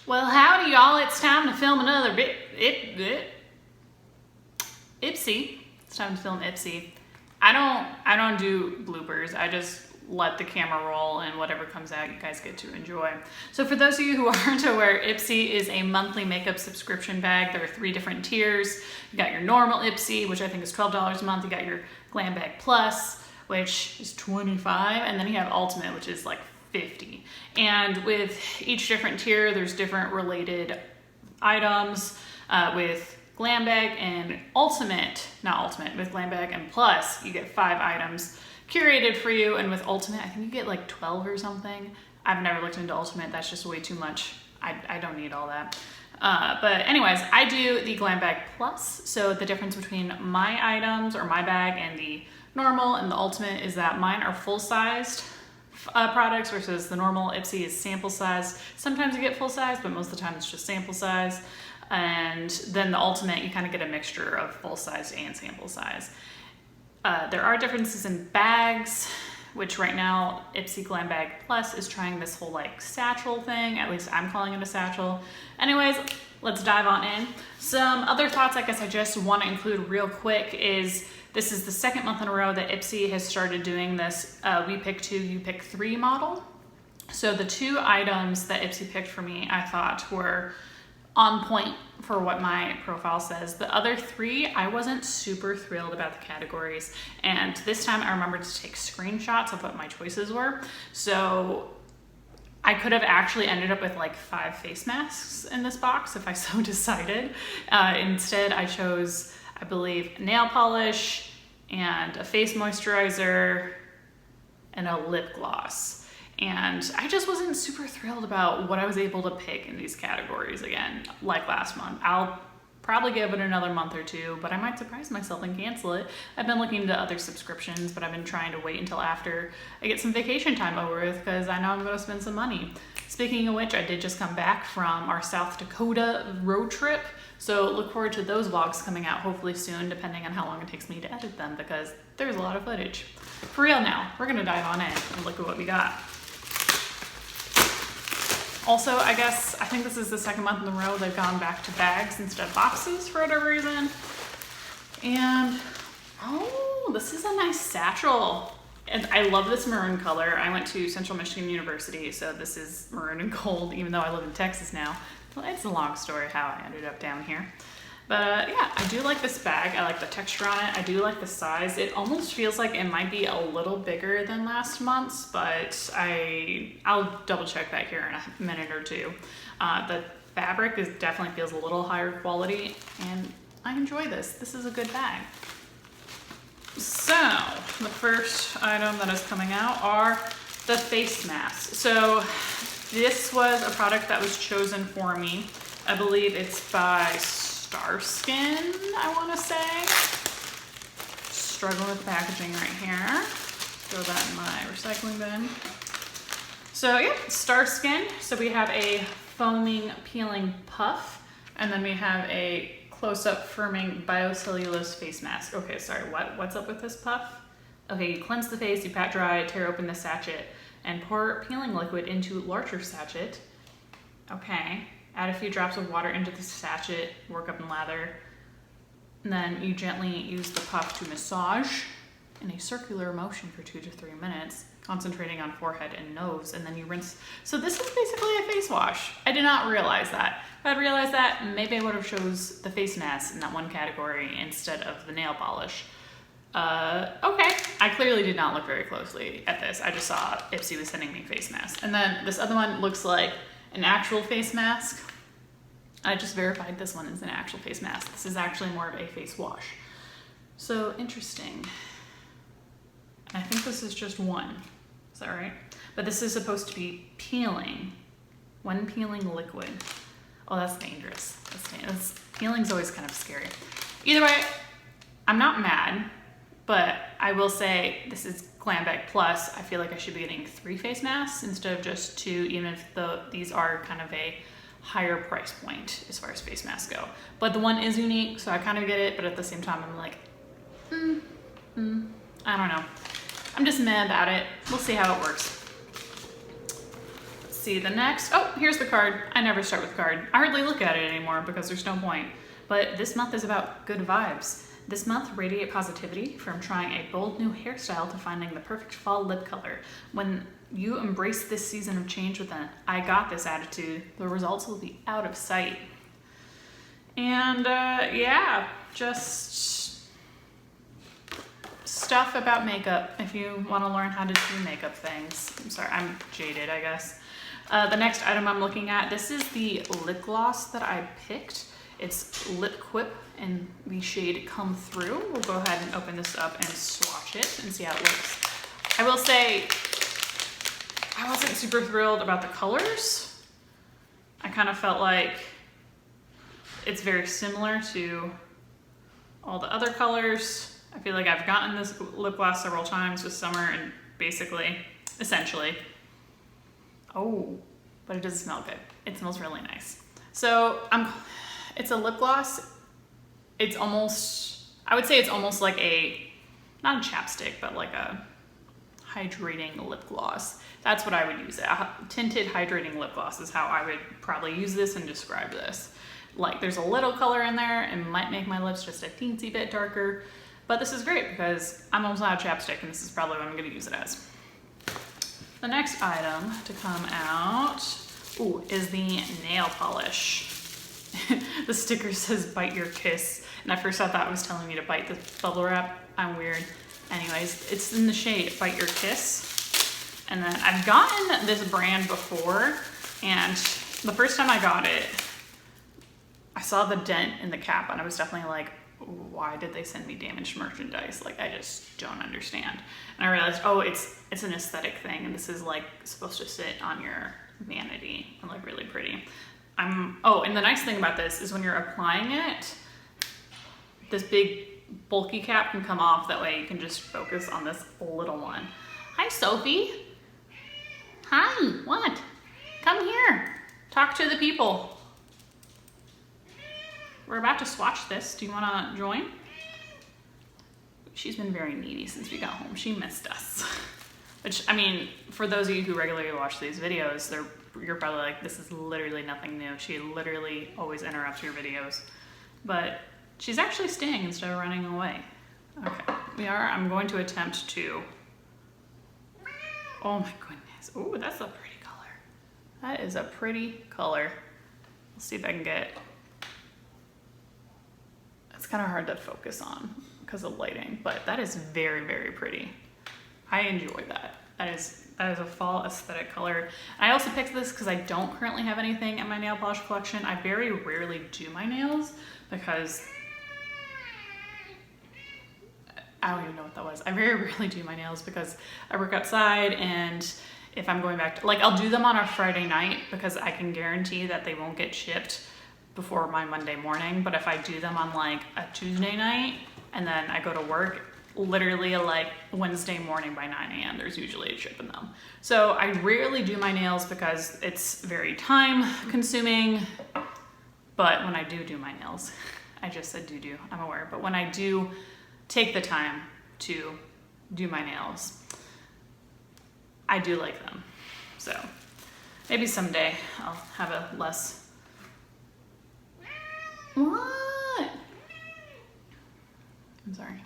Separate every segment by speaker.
Speaker 1: Well, howdy y'all, it's time to film another Ipsy. It's time to film Ipsy. I don't do bloopers. I just let the camera roll and whatever comes out you guys get to enjoy. So for those of you who aren't aware, Ipsy is a monthly makeup subscription bag. There are 3 different tiers. You got your normal Ipsy, which I think is $12 a month. You got your Glam Bag Plus, which is $25, and then you have Ultimate, which is like $50. And with each different tier, there's different related items. With Glam Bag and Ultimate, not Ultimate, with Glam Bag and Plus, you get 5 items curated for you, and with Ultimate, I think you get like 12 or something. I've never looked into Ultimate, that's just way too much. I don't need all that. But anyways, I do the Glam Bag Plus, so the difference between my items or my bag and the normal and the Ultimate is that mine are full-sized products versus the normal Ipsy is sample size. Sometimes you get full size, but most of the time it's just sample size. And then the Ultimate, you kind of get a mixture of full size and sample size. There are differences in bags, which right now Ipsy Glam Bag Plus is trying this whole like satchel thing. At least I'm calling it a satchel. Anyways, let's dive on in. Some other thoughts I guess I just want to include real quick is this is the 2nd month in a row that Ipsy has started doing this we pick 2, you pick 3 model. So the 2 items that Ipsy picked for me I thought were on point for what my profile says. The other 3, I wasn't super thrilled about the categories. And this time I remembered to take screenshots of what my choices were. So I could have actually ended up with like 5 face masks in this box if I so decided. Instead, I chose, I believe, nail polish and a face moisturizer and a lip gloss. And I just wasn't super thrilled about what I was able to pick in these categories again, like last month. I'll probably give it another month or 2, but I might surprise myself and cancel it. I've been looking into other subscriptions, but I've been trying to wait until after I get some vacation time over with because I know I'm gonna spend some money. Speaking of which, I did just come back from our South Dakota road trip. So look forward to those vlogs coming out hopefully soon, depending on how long it takes me to edit them because there's a lot of footage. For real now, we're gonna dive on in and look at what we got. Also, I think this is the 2nd month in a row they've gone back to bags instead of boxes for whatever reason. And, oh, this is a nice satchel. And I love this maroon color. I went to Central Michigan University, so this is maroon and gold, even though I live in Texas now. Well, it's a long story how I ended up down here. But yeah, I do like this bag. I like the texture on it. I do like the size. It almost feels like it might be a little bigger than last month's, but I'll double check that here in a minute or 2. The fabric definitely feels a little higher quality, and I enjoy this. This is a good bag. So the first item that is coming out are the face masks. So this was a product that was chosen for me. I believe it's by Skin, I want to say. Struggling with the packaging right here. Throw that in my recycling bin. So yeah, Skin. So we have a foaming peeling puff, and then we have a close-up firming biocellulose face mask. Okay, sorry, what's up with this puff? Okay, you cleanse the face, you pat dry, tear open the sachet, and pour peeling liquid into larger sachet. Okay. Add a few drops of water into the sachet, work up and lather. And then you gently use the puff to massage in a circular motion for 2 to 3 minutes, concentrating on forehead and nose, and then you rinse. So this is basically a face wash. I did not realize that. If I'd realized that, maybe I would have chose the face mask in that one category instead of the nail polish. Okay, I clearly did not look very closely at this. I just saw Ipsy was sending me face masks. And then this other one looks like an actual face mask. I just verified this one is an actual face mask. This is actually more of a face wash. So interesting. I think this is just one. Is that right? But this is supposed to be peeling. One peeling liquid. Oh, that's dangerous. Peeling's always kind of scary. Either way, I'm not mad, but I will say this is Glam Bag Plus. I feel like I should be getting 3 face masks instead of just 2, even if these are kind of a higher price point as far as face masks go. But the one is unique, so I kind of get it, but at the same time, I'm like, I don't know. I'm just mad about it. We'll see how it works. Let's see, the next, oh, here's the card. I never start with card. I hardly look at it anymore because there's no point. But this month is about good vibes. This month, radiate positivity from trying a bold new hairstyle to finding the perfect fall lip color. When you embrace this season of change with an I got this attitude, the results will be out of sight. And yeah, just stuff about makeup if you want to learn how to do makeup things. I'm sorry, I'm jaded, I guess. The next item I'm looking at, this is the lip gloss that I picked. It's Lip Quip in the shade Come Through. We'll go ahead and open this up and swatch it and see how it looks. I will say, I wasn't super thrilled about the colors. I kind of felt like it's very similar to all the other colors. I feel like I've gotten this lip gloss several times this summer and essentially. Oh, but it does smell good. It smells really nice. So it's a lip gloss. It's almost, I would say it's almost like not a chapstick, but like a hydrating lip gloss. That's what I would use. A tinted hydrating lip gloss is how I would probably use this and describe this. Like there's a little color in there and might make my lips just a teensy bit darker, but this is great because I'm almost out of chapstick and this is probably what I'm gonna use it as. The next item to come out, is the nail polish. The sticker says bite your kiss, and at first I thought it was telling me to bite the bubble wrap. I'm weird. Anyways, it's in the shade Bite Your Kiss. And then I've gotten this brand before, and the first time I got it, I saw the dent in the cap and I was definitely like, why did they send me damaged merchandise? Like, I just don't understand. And I realized, oh, it's an aesthetic thing, and this is like supposed to sit on your vanity and look really pretty. And the nice thing about this is when you're applying it, this big bulky cap can come off. That way you can just focus on this little one. Hi, Sophie. Hi, what? Come here. Talk to the people. We're about to swatch this. Do you want to join? She's been very needy since we got home. She missed us. Which, I mean, for those of you who regularly watch these videos, you're probably like, this is literally nothing new. She literally always interrupts your videos. But she's actually staying instead of running away. Okay, I'm going to attempt to, oh my goodness. Oh, that's a pretty color. That is a pretty color. Let's see if I can get, it's kind of hard to focus on because of lighting, but that is very, very pretty. I enjoy that. That is a fall aesthetic color. I also picked this because I don't currently have anything in my nail polish collection. I very rarely do my nails because I don't even know what that was. I very rarely do my nails because I work outside, and if I'm going back to, like, I'll do them on a Friday night because I can guarantee that they won't get shipped before my Monday morning. But if I do them on like a Tuesday night and then I go to work, literally like Wednesday morning by 9 a.m. there's usually a ship in them. So I rarely do my nails because it's very time consuming. But when I do my nails, I just said do, I'm aware. But when I do take the time to do my nails, I do like them. So maybe someday I'll have a less, what? I'm sorry.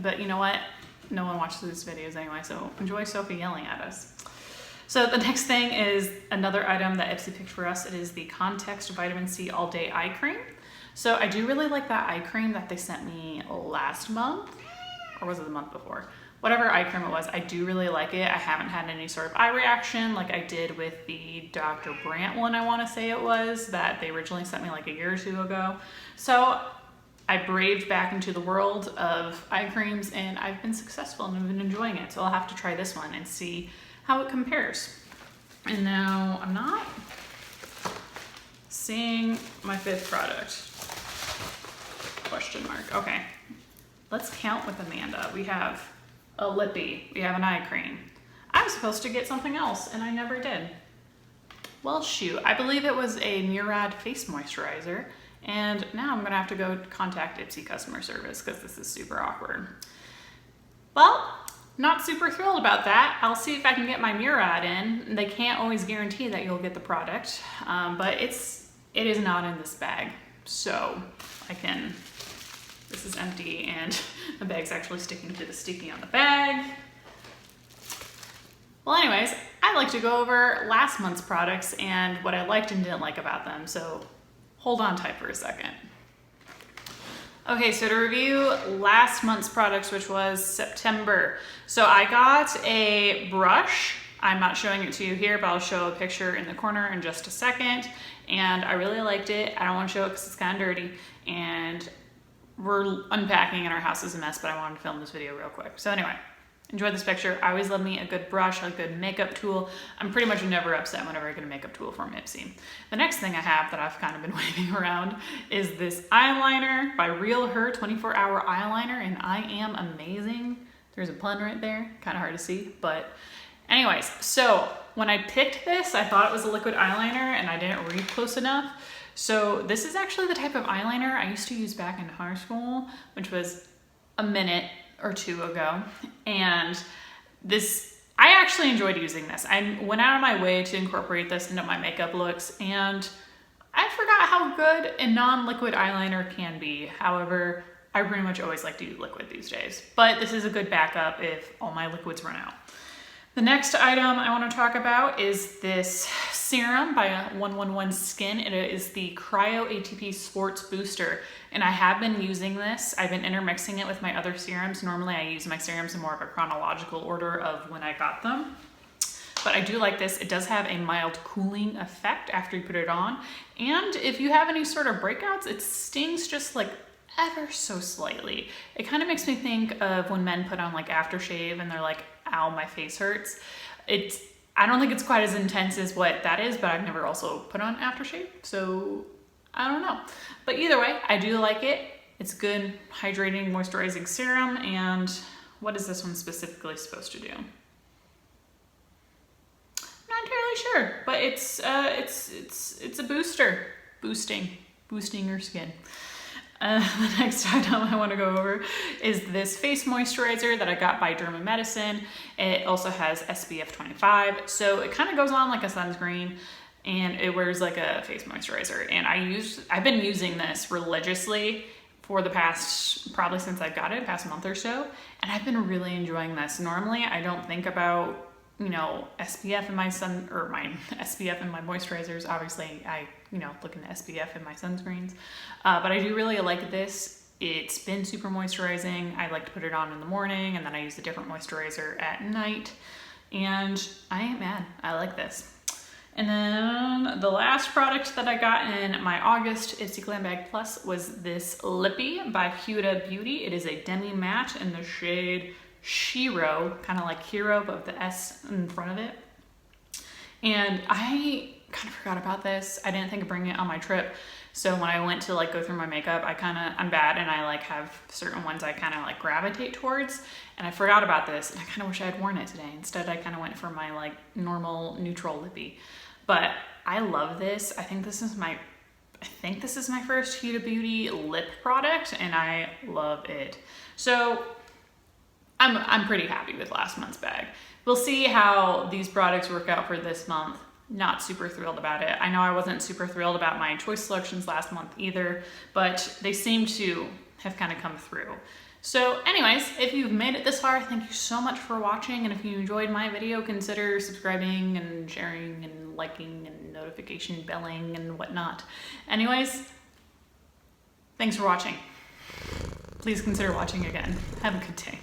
Speaker 1: But you know what? No one watches these videos anyway, so enjoy Sophie yelling at us. So the next thing is another item that Ipsy picked for us. It is the Context Vitamin C All Day Eye Cream. So I do really like that eye cream that they sent me last month, or was it the month before? Whatever eye cream it was, I do really like it. I haven't had any sort of eye reaction like I did with the Dr. Brandt one, I want to say it was, that they originally sent me like a year or two ago. So I braved back into the world of eye creams and I've been successful and I've been enjoying it. So I'll have to try this one and see how it compares. And now I'm not seeing my fifth product. Question mark. Okay, let's count with Amanda. We have a lippy, we have an eye cream. I was supposed to get something else and I never did. Well, shoot, I believe it was a Murad face moisturizer. And now I'm gonna have to go contact Ipsy customer service because this is super awkward. Well, not super thrilled about that. I'll see if I can get my mirror ad in. They can't always guarantee that you'll get the product, but it is not in this bag. So this is empty and the bag's actually sticking to the sticky on the bag. Well, anyways, I'd like to go over last month's products and what I liked and didn't like about them. So hold on tight for a second. Okay, so to review last month's products, which was September. So I got a brush. I'm not showing it to you here, but I'll show a picture in the corner in just a second. And I really liked it. I don't want to show it because it's kind of dirty. And we're unpacking and our house is a mess, but I wanted to film this video real quick. So anyway, enjoy this picture. I always love me a good brush, a good makeup tool. I'm pretty much never upset whenever I get a makeup tool from Ipsy. The next thing I have that I've kind of been waving around is this eyeliner by Real Her 24-hour eyeliner, and I am amazing. There's a pun right there, kind of hard to see, but anyways, so when I picked this, I thought it was a liquid eyeliner and I didn't read close enough. So this is actually the type of eyeliner I used to use back in high school, which was a minute or two ago. And I actually enjoyed using this. I went out of my way to incorporate this into my makeup looks, and I forgot how good a non-liquid eyeliner can be. However, I pretty much always like to use liquid these days, but this is a good backup if all my liquids run out. The next item I want to talk about is this serum by 111 Skin. It is the Cryo ATP Sports Booster, and I have been using this. I've been intermixing it with my other serums. Normally I use my serums in more of a chronological order of when I got them, but I do like this. It does have a mild cooling effect after you put it on, and if you have any sort of breakouts, it stings just like ever so slightly. It kind of makes me think of when men put on like aftershave and they're like, ow, my face hurts. I don't think it's quite as intense as what that is, but I've never also put on aftershave, so I don't know. But either way, I do like it. It's good hydrating, moisturizing serum. And what is this one specifically supposed to do? Not entirely sure, but it's a booster, boosting your skin. The next item I want to go over is this face moisturizer that I got by Derma Medicine. It also has SPF 25, so it kind of goes on like a sunscreen and it wears like a face moisturizer. And I've been using this religiously for the past, probably since I've got it, past month or so, and I've been really enjoying this. Normally I don't think about, you know, SPF in my SPF in my moisturizers. Obviously I, look into SPF in my sunscreens, but I do really like this. It's been super moisturizing. I like to put it on in the morning and then I use a different moisturizer at night, and I ain't mad. I like this. And then the last product that I got in my August Ipsy Glam Bag Plus was this Lippy by Huda Beauty. It is a demi matte in the shade Shiro, kind of like Hero, but with the S in front of it. And I kind of forgot about this. I didn't think of bringing it on my trip. So when I went to like go through my makeup, I'm bad and I like have certain ones I kind of like gravitate towards. And I forgot about this and I kind of wish I had worn it today. Instead, I kind of went for my like normal neutral lippy. But I love this. I think this is my first Huda Beauty lip product and I love it. So I'm pretty happy with last month's bag. We'll see how these products work out for this month. Not super thrilled about it. I know I wasn't super thrilled about my choice selections last month either, but they seem to have kind of come through. So anyways, if you've made it this far, thank you so much for watching. And if you enjoyed my video, consider subscribing and sharing and liking and notification belling and whatnot. Anyways, thanks for watching. Please consider watching again. Have a good day.